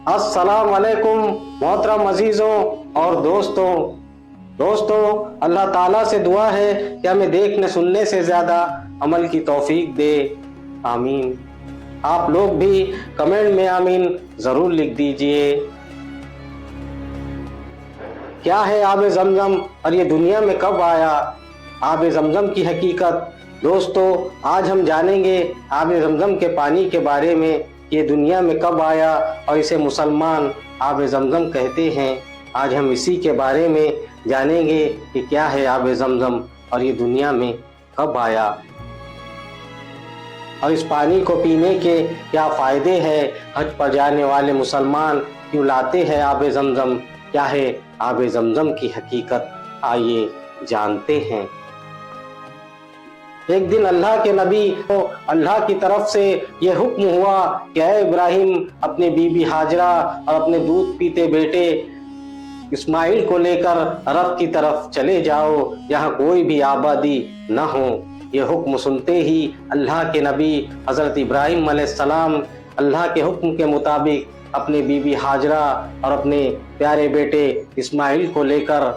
अस्सलाम वालेकुम मोहतरम अजीज़ों और दोस्तों अल्लाह ताला से दुआ है कि हमें देखने सुनने से ज़्यादा अमल की तौफीक दे। आमीन। आप लोग भी कमेंट में आमीन ज़रूर लिख दीजिए। क्या है आब ज़मज़म और ये दुनिया में कब आया? आब ज़मज़म की हकीकत दोस्तों आज हम जानेंगे आब ज़मज़म के पानी के बारे में। ये दुनिया में कब आया और इसे मुसलमान आब ज़मज़म कहते हैं। आज हम इसी के बारे में जानेंगे कि क्या है आब ज़मज़म और ये दुनिया में कब आया और इस पानी को पीने के क्या फ़ायदे हैं। हज पर जाने वाले मुसलमान क्यों लाते हैं आब ज़मज़म? क्या है आब ज़मज़म की हकीकत, आइए जानते हैं। एक दिन अल्लाह के नबी को अल्लाह की तरफ से यह हुक्म हुआ कि ऐ इब्राहिम अपने बीबी हाजरा और अपने दूध पीते बेटे इस्माइल को लेकर अरब की तरफ चले जाओ, यहाँ कोई भी आबादी न हो। यह हुक्म सुनते ही अल्लाह के नबी हज़रत इब्राहिम अलैहिस्सलाम अल्लाह के हुक्म के मुताबिक अपने बीबी हाजरा और अपने प्यारे बेटे इस्माइल को लेकर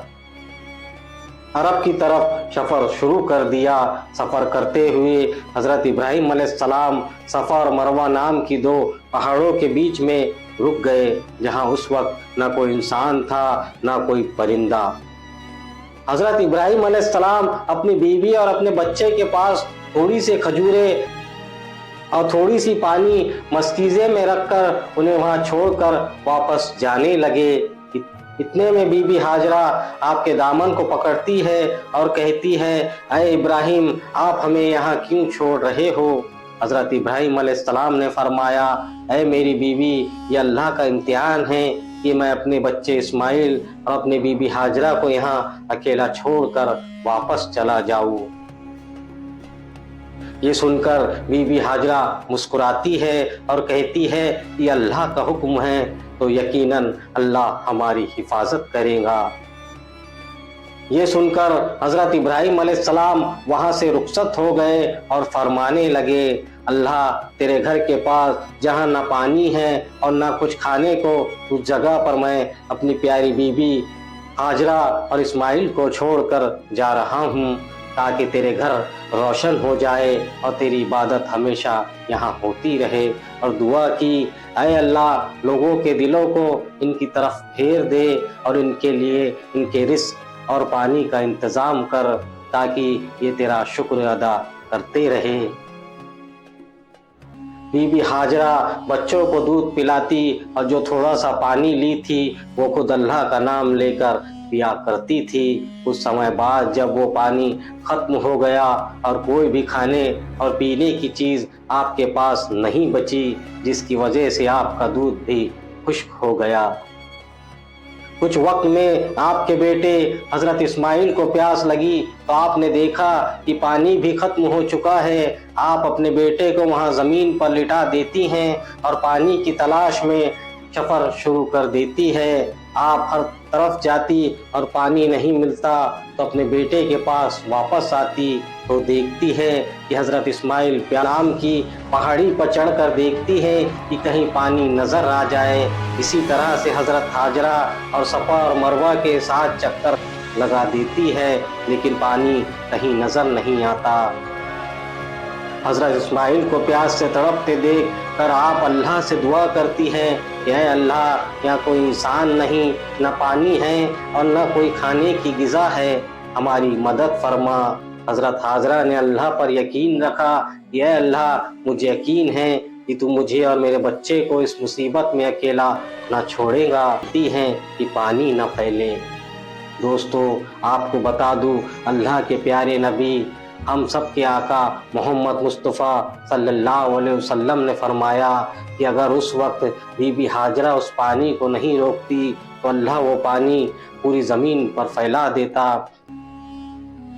अरब की तरफ सफ़र शुरू कर दिया। सफ़र करते हुए हज़रत इब्राहिम अलैहिस्सलाम सफ़ा और मरवा नाम की दो पहाड़ों के बीच में रुक गए, जहां उस वक्त न कोई इंसान था न कोई परिंदा। हज़रत इब्राहिम अलैहिस्सलाम अपनी बीवी और अपने बच्चे के पास थोड़ी सी खजूरें और थोड़ी सी पानी मस्कीज़े में रखकर उन्हें वहां छोड़कर वापस जाने लगे। इतने में बीबी हाजरा आपके दामन को पकड़ती है और कहती है, ऐ इब्राहिम आप हमें यहाँ क्यों छोड़ रहे हो? हज़रत इब्राहिम अलैहिस्सलाम ने फरमाया, ऐ मेरी बीवी, ये अल्लाह का इम्तिहान है कि मैं अपने बच्चे इस्माइल और अपने बीबी हाजरा को यहाँ अकेला छोड़कर वापस चला जाऊँ। ये सुनकर बीबी हाजरा मुस्कुराती है और कहती है, ये अल्लाह का हुक्म है तो यकीनन अल्लाह हमारी हिफाजत करेगा। ये सुनकर हज़रत इब्राहिम अलैहिस्सलाम वहाँ से रुखसत हो गए और फरमाने लगे, अल्लाह तेरे घर के पास जहाँ ना पानी है और ना कुछ खाने को, उस जगह पर मैं अपनी प्यारी बीबी हाजरा और इस्माइल को छोड़कर जा रहा हूँ ताकि तेरे घर रोशन हो जाए और तेरी इबादत हमेशा यहाँ होती रहे। और दुआ की, ऐ अल्लाह लोगों के दिलों को इनकी तरफ फेर दे और इनके लिए इनके रिस्क और पानी का इंतज़ाम कर ताकि ये तेरा शुक्र अदा करते रहे। बीबी हाजरा बच्चों को दूध पिलाती और जो थोड़ा सा पानी ली थी वो खुद अल्लाह का नाम लेकर पिया करती थी। कुछ समय बाद जब वो पानी खत्म हो गया और कोई भी खाने और पीने की चीज़ आपके पास नहीं बची, जिसकी वजह से आपका दूध भी खुश्क हो गया। कुछ वक्त में आपके बेटे हज़रत इस्माइल को प्यास लगी तो आपने देखा कि पानी भी खत्म हो चुका है। आप अपने बेटे को वहां ज़मीन पर लिटा देती हैं और पानी की तलाश में सफ़र शुरू कर देती है। आप हर तरफ जाती और पानी नहीं मिलता तो अपने बेटे के पास वापस आती तो देखती है कि हज़रत इस्माइल नाम की पहाड़ी पर चढ़कर देखती है कि कहीं पानी नज़र आ जाए। इसी तरह से हज़रत हाजरा और सफ़ा और मरवा के साथ चक्कर लगा देती है, लेकिन पानी कहीं नज़र नहीं आता। हज़रत इस्माइल को प्यास से तड़पते देख कर आप अल्लाह से दुआ करती हैं कि ऐ अल्लाह, यहाँ कोई इंसान नहीं, न पानी है और न कोई खाने की ग़िज़ा है, हमारी मदद फरमा। हज़रत हाजरा ने अल्लाह पर यकीन रखा कि ऐ अल्लाह, मुझे यकीन है कि तू मुझे और मेरे बच्चे को इस मुसीबत में अकेला न छोड़ेगा। कहती हैं कि पानी न फैले। दोस्तों आपको बता दूँ, अल्लाह के प्यारे नबी हम सब के आका मोहम्मद मुस्तफ़ा सल्लल्लाहु अलैहि वसल्लम ने फरमाया कि अगर उस वक्त बीबी हाजरा उस पानी को नहीं रोकती तो अल्लाह वो पानी पूरी ज़मीन पर फैला देता।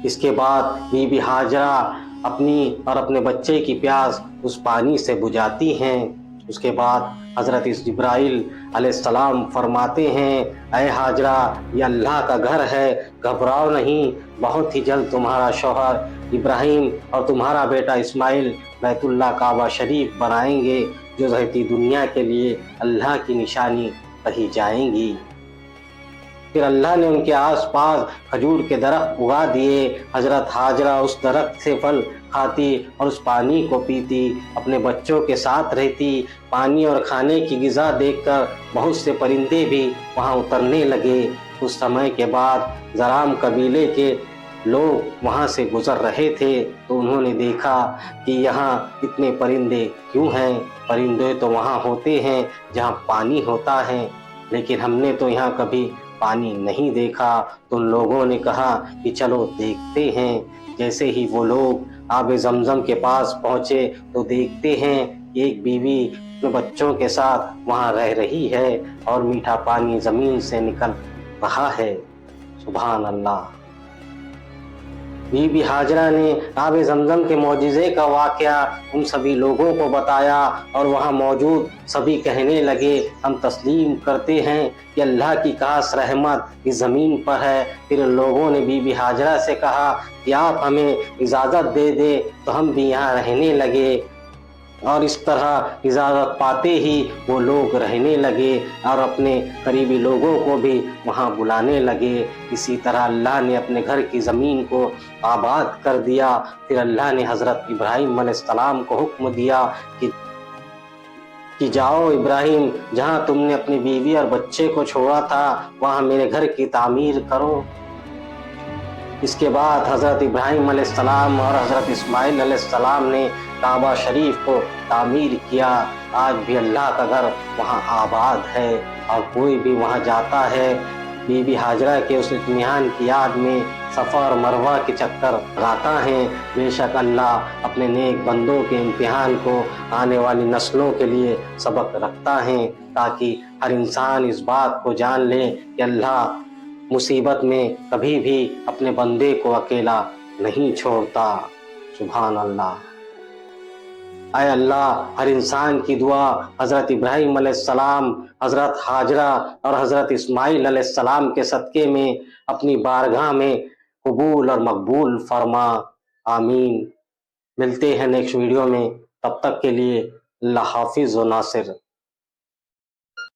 इसके बाद बीबी हाजरा अपनी और अपने बच्चे की प्यास उस पानी से बुझाती हैं। उसके बाद हज़रत जिब्राइल अलैहिस्सलाम फरमाते हैं, ऐ हाजरा, ये अल्लाह का घर है, घबराओ नहीं, बहुत ही जल्द तुम्हारा शौहर इब्राहिम और तुम्हारा बेटा इस्माइल बैतुल्लाह काबा शरीफ बनाएंगे جو رہتی دنیا کے لیے اللہ کی نشانی کہی جائیں گی۔ پھر اللہ نے ان کے آس پاس کھجور کے درخت اگا دیے۔ حضرت ہاجرہ اس درخت سے پھل کھاتی اور اس پانی کو پیتی، اپنے بچوں کے ساتھ رہتی۔ پانی اور کھانے کی غذا دیکھ کر بہت سے پرندے بھی وہاں اترنے لگے۔ کچھ سمے کے بعد زرام قبیلے کے لوگ وہاں سے گزر رہے تھے تو انہوں نے دیکھا کہ یہاں اتنے پرندے کیوں ہیں؟ پرندے تو وہاں ہوتے ہیں جہاں پانی ہوتا ہے، لیکن ہم نے تو یہاں کبھی پانی نہیں دیکھا۔ تو ان لوگوں نے کہا کہ چلو دیکھتے ہیں۔ جیسے ہی وہ لوگ آب زمزم کے پاس پہنچے تو دیکھتے ہیں ایک بیوی اپنے بچوں کے ساتھ وہاں رہ رہی ہے اور میٹھا پانی زمین سے نکل رہا ہے۔ سبحان اللہ۔ بی بی ہاجرہ نے آب زمزم کے معجزے کا واقعہ ان سبھی لوگوں کو بتایا اور وہاں موجود سبھی کہنے لگے ہم تسلیم کرتے ہیں کہ اللہ کی خاص رحمت اس زمین پر ہے۔ پھر لوگوں نے بی بی ہاجرہ سے کہا کہ آپ ہمیں اجازت دے دے تو ہم بھی یہاں رہنے لگے، اور اس طرح اجازت پاتے ہی وہ لوگ رہنے لگے اور اپنے قریبی لوگوں کو بھی وہاں بلانے لگے۔ اسی طرح اللہ نے اپنے گھر کی زمین کو آباد کر دیا۔ پھر اللہ نے حضرت ابراہیم علیہ السلام کو حکم دیا کہ جاؤ ابراہیم، جہاں تم نے اپنی بیوی اور بچے کو چھوڑا تھا وہاں میرے گھر کی تعمیر کرو۔ اس کے بعد حضرت ابراہیم علیہ السلام اور حضرت اسماعیل علیہ السلام نے کعبہ شریف کو تعمیر کیا۔ آج بھی اللہ کا گھر وہاں آباد ہے اور کوئی بھی وہاں جاتا ہے بی بی ہاجرہ کے اس اطمینان کی یاد میں صفا اور مروہ کے چکر لگاتا ہے۔ بے شک اللہ اپنے نیک بندوں کے امتحان کو آنے والی نسلوں کے لیے سبق رکھتا ہے، تاکہ ہر انسان اس بات کو جان لے کہ اللہ مصیبت میں کبھی بھی اپنے بندے کو اکیلا نہیں چھوڑتا۔ سبحان اللہ۔ اے اللہ، ہر انسان کی دعا حضرت ابراہیم علیہ السلام، حضرت ہاجرہ اور حضرت اسماعیل علیہ السلام کے صدقے میں اپنی بارگاہ میں قبول اور مقبول فرما۔ آمین۔ ملتے ہیں نیکسٹ ویڈیو میں، تب تک کے لیے اللہ حافظ و ناصر۔